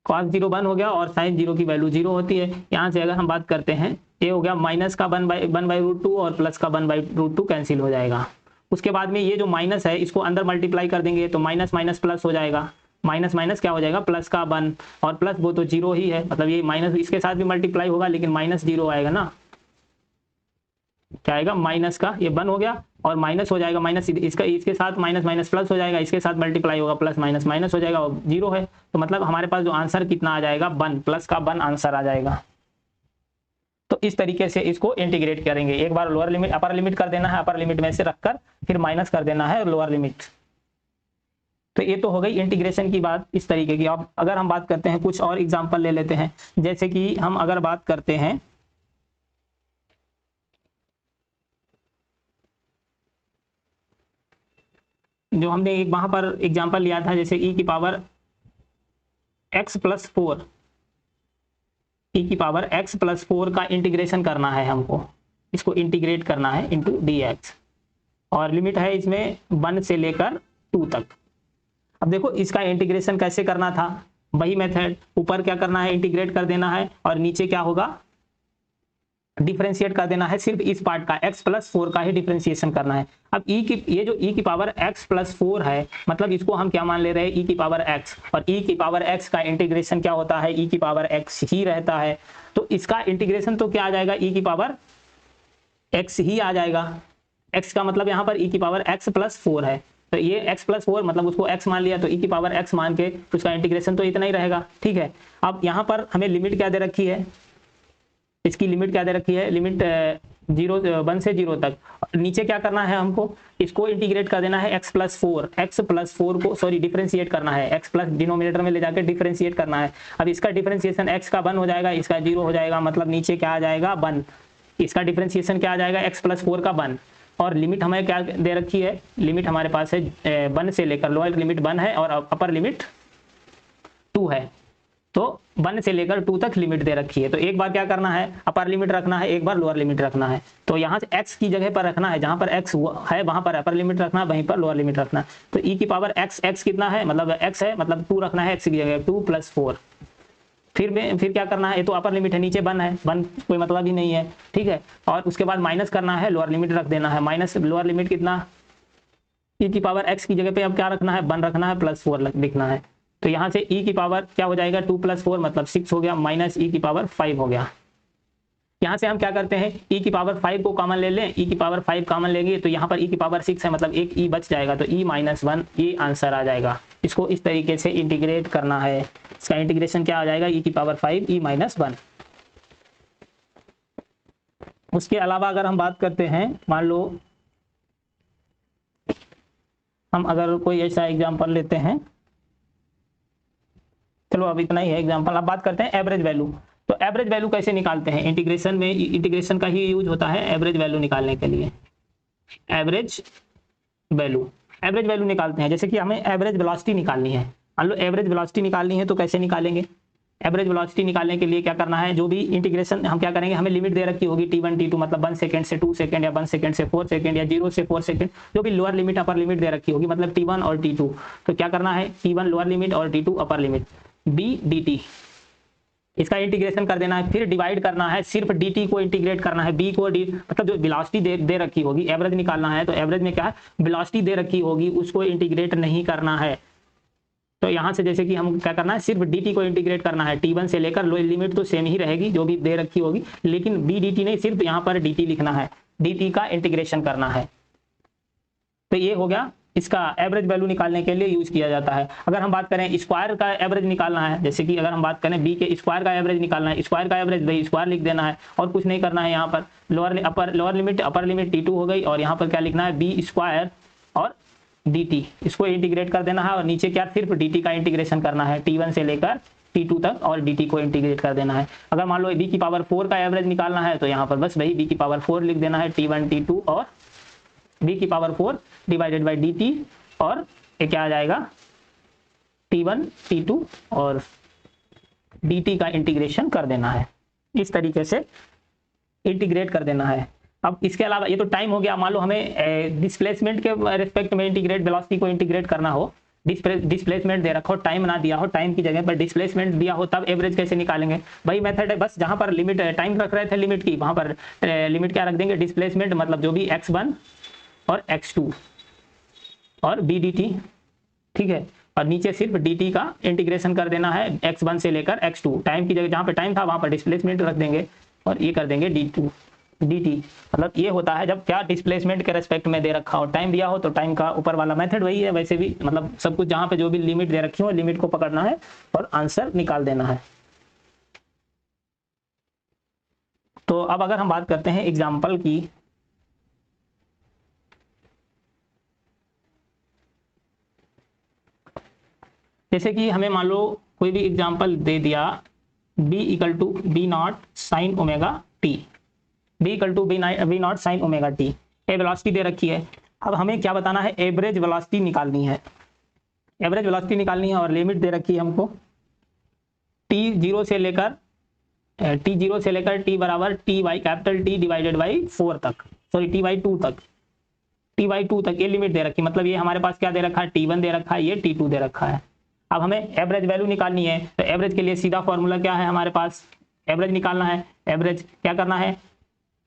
cos 0 1 हो गया और साइन 0 की वैल्यू 0 होती है। यहाँ से अगर हम बात करते हैं, ये हो गया माइनस का 1/√2 और प्लस का 1/√2 कैंसिल हो जाएगा। उसके बाद में ये जो माइनस है इसको अंदर मल्टीप्लाई कर देंगे तो माइनस माइनस प्लस हो जाएगा, माइनस माइनस क्या हो जाएगा प्लस का 1, और प्लस वो तो 0 ही है, मतलब ये माइनस इसके साथ भी मल्टीप्लाई होगा लेकिन माइनस 0 आएगा ना, क्या आएगा माइनस का ये 1 हो गया और माइनस हो जाएगा, माइनस इसके साथ माइनस माइनस प्लस हो जाएगा, इसके साथ मल्टीप्लाई होगा प्लस माइनस माइनस हो जाएगा और 0 है। तो मतलब हमारे पास जो आंसर कितना आ जाएगा 1, प्लस का 1 आंसर आ जाएगा। तो इस तरीके से इसको इंटीग्रेट करेंगे। एक बार लोअर लिमिट अपर लिमिट कर देना है, अपर लिमिट में से रखकर फिर माइनस कर देना है लोअर लिमिट। तो ये तो हो गई इंटीग्रेशन की बात इस तरीके की। अब अगर हम बात करते हैं कुछ और एग्जांपल ले लेते हैं, जैसे कि हम अगर बात करते हैं जो हमने एक वहां पर एग्जांपल लिया था, जैसे e की पावर x+4, e की पावर x+4 का इंटीग्रेशन करना है हमको, इसको इंटीग्रेट करना है इंटू dx, और लिमिट है इसमें 1 से लेकर 2 तक। अब देखो इसका इंटीग्रेशन कैसे करना था, वही मेथड, ऊपर क्या करना है इंटीग्रेट कर देना है और नीचे क्या होगा डिफरेंशिएट कर देना है, सिर्फ इस पार्ट का x+4 का ही डिफरेंशिएशन करना है। अब ये जो e की पावर x+4 है, मतलब इसको हम क्या मान ले रहे हैं e की पावर x, और e की पावर x का इंटीग्रेशन क्या होता है e की पावर x ही रहता है। तो इसका इंटीग्रेशन तो क्या आ जाएगा e की पावर x ही आ जाएगा। x का मतलब यहाँ पर e की पावर x+4 है, तो ये x+4 मतलब उसको x मान लिया, तो e की पावर x मान के उसका इंटीग्रेशन तो इतना ही रहेगा। ठीक है, अब यहाँ पर हमें लिमिट क्या दे रखी है, इसकी लिमिट क्या दे रखी है, लिमिट 1 से 0 तक। नीचे क्या करना है हमको, इसको इंटीग्रेट कर देना है x+4 को सॉरी डिफरेंशिएट करना है, x प्लस डिनोमिनेटर में ले जाकर डिफरेंशिएट करना है। अब इसका डिफरेंशिएशन x का 1 हो जाएगा, इसका 0 हो जाएगा, मतलब नीचे क्या आ जाएगा 1, इसका डिफरेंशिएशन क्या आ जाएगा x+4 का 1, और लिमिट हमें क्या दे रखी है, लिमिट हमारे पास है 1 से लेकर, लोअर लिमिट 1 है और अपर लिमिट 2 है, तो 1 से लेकर 2 तक लिमिट दे रखी है। तो एक बार क्या करना है अपर लिमिट रखना है, एक बार लोअर लिमिट रखना है। तो यहाँ से x की जगह पर रखना है, जहां पर x है वहां पर अपर लिमिट रखना है, वहीं पर लोअर लिमिट रखना है। तो e की पावर x कितना है, मतलब x है, मतलब 2 रखना है x की जगह, 2 + 4। फिर क्या करना है, ये तो अपर लिमिट है, नीचे 1 है, 1 कोई मतलब ही नहीं है। ठीक है, और उसके बाद माइनस करना है, लोअर लिमिट रख देना है, माइनस लोअर लिमिट कितना, e की पावर x की जगह पे अब क्या रखना है 1 रखना है, +4 लिखना है। तो यहाँ से e की पावर क्या हो जाएगा 2 + 4 मतलब 6 हो गया, माइनस e की पावर 5 हो गया। यहाँ से हम क्या करते हैं e की पावर 5 को कॉमन ले लें, e की पावर 5 कॉमन लेंगे तो यहाँ पर e की पावर 6 है, मतलब एक e बच जाएगा, तो e - 1 ये आंसर आ जाएगा। इसको इस तरीके से इंटीग्रेट करना है, इसका इंटीग्रेशन क्या आ जाएगा e की पावर 5 e - 1। उसके अलावा अगर हम बात करते हैं, मान लो हम अगर कोई ऐसा एग्जाम्पल लेते हैं, चलो अब इतना ही है एग्जांपल। अब बात करते हैं एवरेज वैल्यू। तो एवरेज वैल्यू कैसे निकालते हैं, इंटीग्रेशन में इंटीग्रेशन का ही यूज होता है एवरेज वैल्यू निकालने के लिए। एवरेज वैल्यू निकालते हैं, जैसे कि हमें एवरेज वेलोसिटी निकालनी है। मान लो एवरेज वेलोसिटी निकालनी है तो कैसे निकालेंगे, एवरेज वेलोसिटी निकालने के लिए क्या करना है, जो भी इंटीग्रेशन हम क्या करेंगे, हमें लिमिट दे रखी होगी t1 t2 मतलब 1 सेकंड से 2 सेकंड या 1 सेकंड से 4 सेकंड या 0 से 4 सेकंड, जो भी लोअर लिमिट अपर लिमिट दे रखी होगी, मतलब t1 और t2। तो क्या करना है t1 लोअर लिमिट और t2 upper limit, b dt, इसका इंटीग्रेशन कर देना है। फिर डिवाइड करना है, सिर्फ dt को इंटीग्रेट करना है, b को मतलब जो वेलोसिटी दे रखी होगी, एवरेज निकालना है तो एवरेज में क्या है वेलोसिटी दे रखी होगी उसको इंटीग्रेट नहीं करना है। तो यहाँ से जैसे कि हम क्या करना है, सिर्फ dt को इंटीग्रेट करना है, t1 से लेकर लोअर लिमिट तो सेम ही रहेगी जो भी दे रखी होगी, लेकिन b dt नहीं, सिर्फ यहाँ पर dt लिखना है, dt का इंटीग्रेशन करना है। तो ये हो गया इसका एवरेज वैल्यू निकालने के लिए यूज किया जाता है। अगर हम बात करें स्क्वायर का एवरेज निकालना है, जैसे कि अगर हम बात करें बी के स्क्वायर का एवरेज निकालना है, स्क्वायर का एवरेज भाई स्क्वायर लिख देना है और कुछ नहीं करना है। यहाँ पर lower limit upper limit T2 हो गई, और यहाँ पर क्या लिखना है, बी स्क्वायर और dt, इसको इंटीग्रेट कर देना है। और नीचे क्या, सिर्फ dt का इंटीग्रेशन करना है, T1 से लेकर T2 तक, और dt को इंटीग्रेट कर देना है। अगर मान लो b की पावर 4 का एवरेज निकालना है तो यहाँ पर बस वही b की पावर 4 लिख देना है, T1 T2 और b की पावर 4 डिवाइडेड बाई dt, और ये क्या आ जाएगा, T1 T2 और dt का इंटीग्रेशन कर देना है। इस तरीके से इंटीग्रेट कर देना है। अब इसके अलावा ये तो टाइम हो गया, मान लो हमें डिस्प्लेसमेंट के रिस्पेक्ट में इंटीग्रेट, वेलोसिटी को इंटीग्रेट करना हो, डिस्प्लेसमेंट दे रखा हो, टाइम ना दिया हो, टाइम की जगह पर डिस्प्लेसमेंट दिया हो, तब एवरेज कैसे निकालेंगे, वही मेथड है। बस जहां पर लिमिट टाइम रख रहे थे लिमिट की, वहां पर लिमिट क्या रख देंगे, डिस्प्लेसमेंट, मतलब जो भी x1 और x2 और bdt, ठीक है, और नीचे सिर्फ dt का इंटीग्रेशन कर देना है x1 से लेकर x2। टाइम की जगह जहां पे टाइम था वहां पर डिस्प्लेसमेंट रख देंगे और ये कर देंगे dt। मतलब ये होता है जब क्या डिस्प्लेसमेंट के रेस्पेक्ट में दे रखा हो, टाइम दिया हो तो टाइम का ऊपर वाला मेथड वही है। वैसे भी मतलब सब कुछ जहां पे जो भी लिमिट दे रखी हो, लिमिट को पकड़ना है और आंसर निकाल देना है। तो अब अगर हम बात करते हैं एग्जाम्पल की, जैसे कि हमें मान लो कोई भी एग्जाम्पल दे दिया, b equal to B naught sine omega t, b equal to B naught sine omega t, a velocity दे रखी है। अब हमें क्या बताना है, एवरेज वेलोसिटी निकालनी है। एवरेज वेलोसिटी निकालनी है और लिमिट दे रखी है हमको t0 से लेकर t बराबर t by capital T divided by 4 तक, सॉरी t बाई 2 तक ये लिमिट दे रखी है। मतलब ये हमारे पास क्या दे रखा है, T1 दे रखा है, ये T2 दे रखा है। अब हमें एवरेज वैल्यू निकालनी है, तो एवरेज के लिए सीधा फॉर्मूला क्या है हमारे पास, एवरेज निकालना है। एवरेज क्या करना है,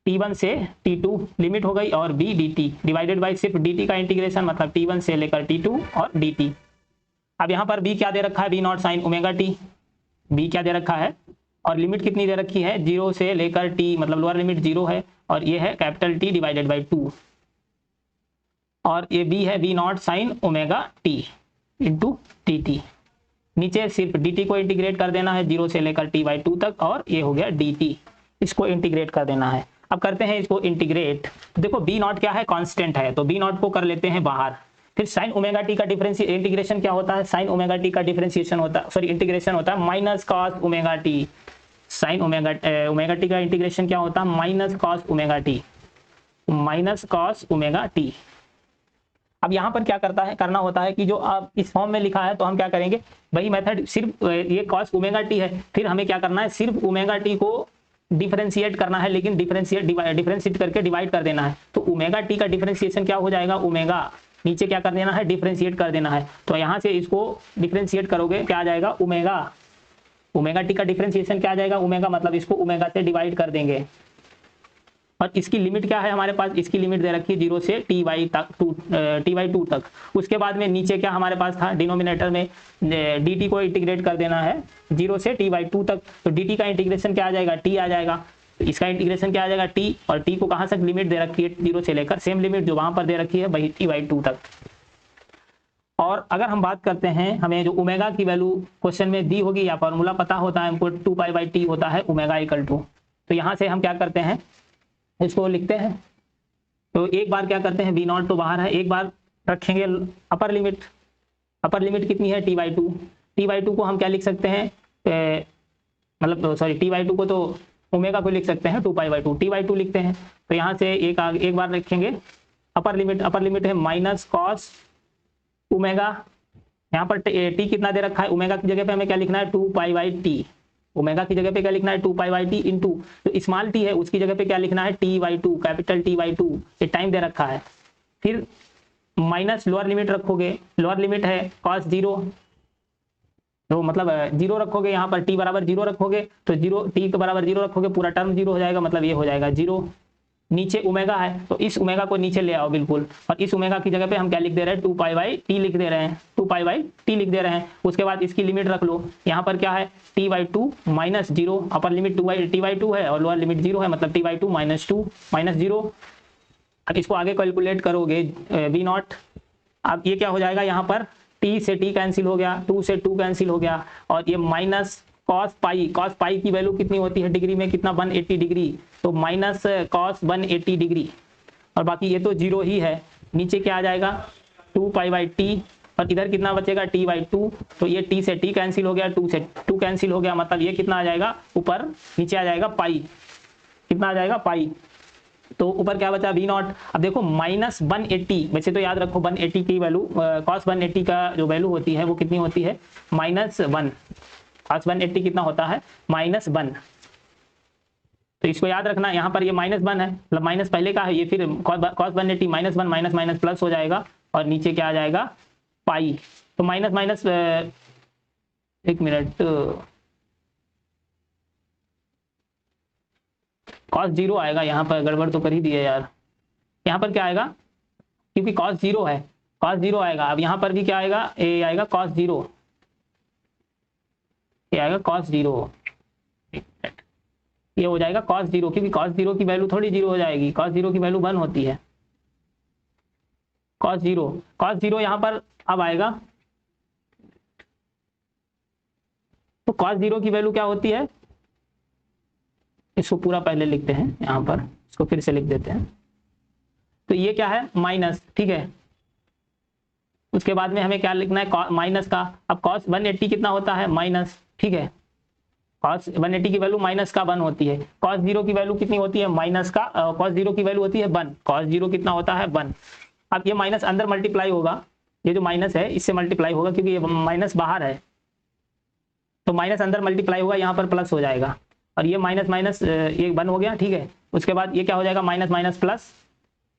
T1 से T2 लिमिट हो गई और b dt डिवाइडेड बाई सिर्फ dt का इंटीग्रेशन, मतलब T1 से लेकर T2 और dt। अब यहाँ पर b क्या दे रखा है, b not sine omega t, b क्या दे रखा है और लिमिट कितनी दे रखी है, 0 से लेकर t, मतलब लोअर लिमिट 0 है और ये है कैपिटल T डिवाइडेड बाई 2, और ये b है b not sine omega T into dt। नीचे सिर्फ dt को इंटीग्रेट कर देना है 0 से लेकर t बाई 2 तक, और ये हो गया dt, इसको इंटीग्रेट कर देना है। अब करते हैं इसको इंटीग्रेट। देखो b नॉट क्या है, कांस्टेंट है, तो b नॉट को कर लेते हैं बाहर। फिर साइन ओमेगा टी का इंटीग्रेशन क्या होता है, साइन ओमेगा टी का डिफरेंशिएशन होता है, सॉरी इंटीग्रेशन होता है minus cos omega T. Sign omega T का इंटीग्रेशन क्या होता है, minus cos omega T, minus cos omega T. अब यहाँ पर क्या करना होता है कि जो आप इस फॉर्म में लिखा है, तो हम क्या करेंगे, वही मेथड, सिर्फ ये कॉस ओमेगा टी है, फिर हमें क्या करना है, सिर्फ ओमेगा टी को डिफरेंशिएट करना है, लेकिन डिफरेंशिएट करके डिवाइड कर देना है। तो ओमेगा टी का डिफरेंशिएशन क्या हो जाएगा, ओमेगा, नीचे क्या कर देना है, डिफरेंशिएट कर देना है। तो यहाँ से इसको डिफरेंशिएट करोगे क्या आ जाएगा, ओमेगा, ओमेगा टी का डिफरेंशिएशन क्या आ जाएगा, ओमेगा, मतलब इसको ओमेगा से डिवाइड कर देंगे। और इसकी लिमिट क्या है हमारे पास, इसकी लिमिट दे रखी है 0 से t बाई 2 तक। उसके बाद में नीचे क्या हमारे पास था, डिनोमिनेटर में dt को इंटीग्रेट कर देना है 0 से t बाई 2 तक। तो dt का इंटीग्रेशन क्या आ जाएगा, t आ जाएगा। तो इसका इंटीग्रेशन क्या आ जाएगा, t, और t को कहाँ तक लिमिट दे रखी है, 0 से लेकर सेम लिमिट जो वहां पर दे रखी है वही t बाई 2 तक। और अगर हम बात करते हैं, हमें जो ओमेगा की वैल्यू क्वेश्चन में दी होगी या फॉर्मूला पता होता है हमको, 2 पाई बाई टी होता है ओमेगा इक्वल टू। तो यहाँ से हम क्या करते हैं, इसको लिखते हैं। तो एक बार क्या करते हैं, v नॉट तो बाहर है, एक बार रखेंगे अपर लिमिट। अपर लिमिट कितनी है, t बाई 2। t बाई 2 को हम क्या लिख सकते हैं, मतलब सॉरी t बाई 2 को तो ओमेगा को लिख सकते हैं 2 पाई बाई 2, t बाई 2 लिखते हैं। तो यहाँ से एक बार रखेंगे अपर लिमिट है माइनस कॉस ओमेगा। यहाँ पर t कितना दे रखा है, ओमेगा की जगह पे हमें क्या लिखना है, 2 पाई बाई टी। ओमेगा की जगह पे क्या लिखना है, 2 पाई बाई टी इंटू, तो स्मॉल टी है उसकी जगह पे क्या लिखना है, t by 2, capital T by 2। ये टाइम दे रखा है। फिर माइनस लोअर लिमिट रखोगे, लोअर लिमिट है cos 0, तो मतलब 0 रखोगे, यहाँ पर t बराबर 0 रखोगे, तो 0 t के बराबर 0 रखोगे, पूरा टर्म 0 हो जाएगा, मतलब ये हो जाएगा 0। नीचे ओमेगा है, तो इस ओमेगा को नीचे ले आओ बिल्कुल, और इस ओमेगा की जगह पे हम क्या लिख दे रहे हैं, 2 पाई बाई टी लिख दे रहे हैं, 2 पाई बाई टी लिख दे रहे हैं। उसके बाद इसकी लिमिट रख लो, यहाँ पर क्या है, t by 2 minus 0, upper limit t by 2 है और लोअर लिमिट 0 है, मतलब t बाई 2 माइनस 2 माइनस 0। अब इसको आगे कैलकुलेट करोगे, v नॉट अब ये क्या हो जाएगा, यहाँ पर t से t कैंसिल हो गया, 2 से 2 कैंसिल हो गया, और ये माइनस कॉस पाई की वैल्यू कितनी होती है डिग्री में, कितना 180 डिग्री, तो माइनस कॉस 180 डिग्री, और बाकी ये तो जीरो ही है। नीचे क्या आ जाएगा 2 पाई बाई टी, और इधर कितना बचेगा t बाई 2, तो ये t से t कैंसिल हो गया, 2 से 2 कैंसिल हो गया, मतलब ये कितना आ जाएगा ऊपर, नीचे आ जाएगा पाई, कितना आ जाएगा पाई, तो ऊपर क्या बचा v नॉट। अब देखो माइनस 180, वैसे तो याद रखो 180 की वैल्यू, कॉस 180 का जो वैल्यू होती है वो कितनी होती है -1, कॉस 180 कितना होता है -1, तो इसको याद रखना। यहाँ पर ये -1 है, मतलब माइनस पहले का है, ये फिर कॉस 180 -1 माइनस माइनस प्लस हो जाएगा, और नीचे क्या आ जाएगा पाई, तो माइनस माइनस, एक मिनट, कॉस 0 आएगा, यहाँ पर गड़बड़ तो कर ही दिया यार, यहाँ पर क्या आएगा, क्योंकि कॉस 0 है, कॉस 0 आएगा। अब यहाँ पर भी क्या आएगा, ये आएगा कॉस 0, ये आएगा कॉस 0, ये हो जाएगा कॉस 0, क्योंकि कॉस 0 की वैल्यू थोड़ी 0 हो जाएगी, कॉस 0 की वैल्यू 1 होती है, कॉस 0 यहाँ पर अब आएगा, तो कॉस 0 की वैल्यू क्या होती है, इसको पूरा पहले लिखते हैं, यहाँ पर इसको फिर से लिख देते हैं, तो ये क्या है माइनस, ठीक है। उसके बाद में हमें क्या लिखना है माइनस का, अब कॉस 180 कितना होता है माइनस, ठीक है, कॉस 180 की वैल्यू माइनस का 1 होती है, कॉस 0 की वैल्यू कितनी होती है माइनस का, कॉस 0 की वैल्यू होती है 1, कॉस 0 कितना होता है 1। अब ये माइनस अंदर मल्टीप्लाई होगा, ये जो माइनस है इससे मल्टीप्लाई होगा, क्योंकि ये माइनस बाहर है, तो माइनस अंदर मल्टीप्लाई होगा, यहाँ पर प्लस हो जाएगा, और ये माइनस माइनस ये 1 हो गया, ठीक है। उसके बाद ये क्या हो जाएगा माइनस माइनस प्लस,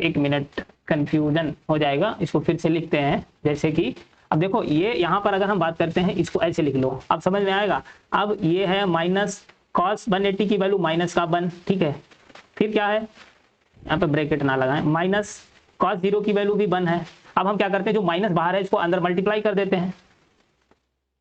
एक मिनट कंफ्यूजन हो जाएगा, इसको फिर से लिखते हैं, जैसे कि अब देखो ये यहाँ पर अगर हम बात करते हैं, इसको ऐसे लिख लो, अब समझ में आएगा। अब ये है माइनस कॉस 180 की वैल्यू माइनस का 1, ठीक है, फिर क्या है, यहाँ पे ब्रैकेट ना लगाएं, माइनस कॉस 0 की वैल्यू भी 1 है। अब हम क्या करते हैं, जो माइनस बाहर है इसको अंदर मल्टीप्लाई कर देते हैं।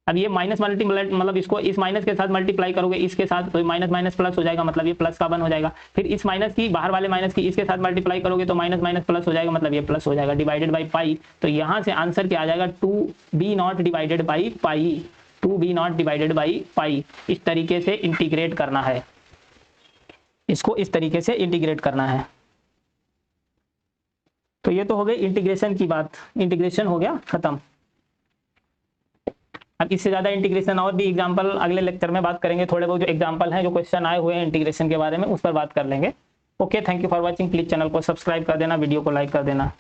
अब ये माइनस मल्टीप्लाई, मतलब इसको इस माइनस के साथ मल्टीप्लाई करोगे इसके साथ, तो माइनस माइनस प्लस हो जाएगा, मतलब ये प्लस का 1 हो जाएगा। फिर इस माइनस की बाहर वाले माइनस की इसके साथ मल्टीप्लाई करोगे तो माइनस माइनस प्लस हो जाएगा, मतलब ये प्लस हो जाएगा, डिवाइडेड बाई पाई। तो यहाँ से आंसर क्या आ जाएगा 2b0 divided by pi, 2b0 divided by pi. इस तरीके से इंटीग्रेट करना है, इसको इस तरीके से इंटीग्रेट करना है। तो ये तो हो गई इंटीग्रेशन की बात, इंटीग्रेशन हो गया खत्म। अब इससे ज्यादा इंटीग्रेशन और भी एग्जांपल अगले लेक्चर में बात करेंगे, थोड़े बहुत जो एग्जांपल हैं, जो क्वेश्चन आए हुए हैं इंटीग्रेशन के बारे में, उस पर बात कर लेंगे। Okay, thank you for watching. Please channel को सब्सक्राइब कर देना, वीडियो को लाइक कर देना।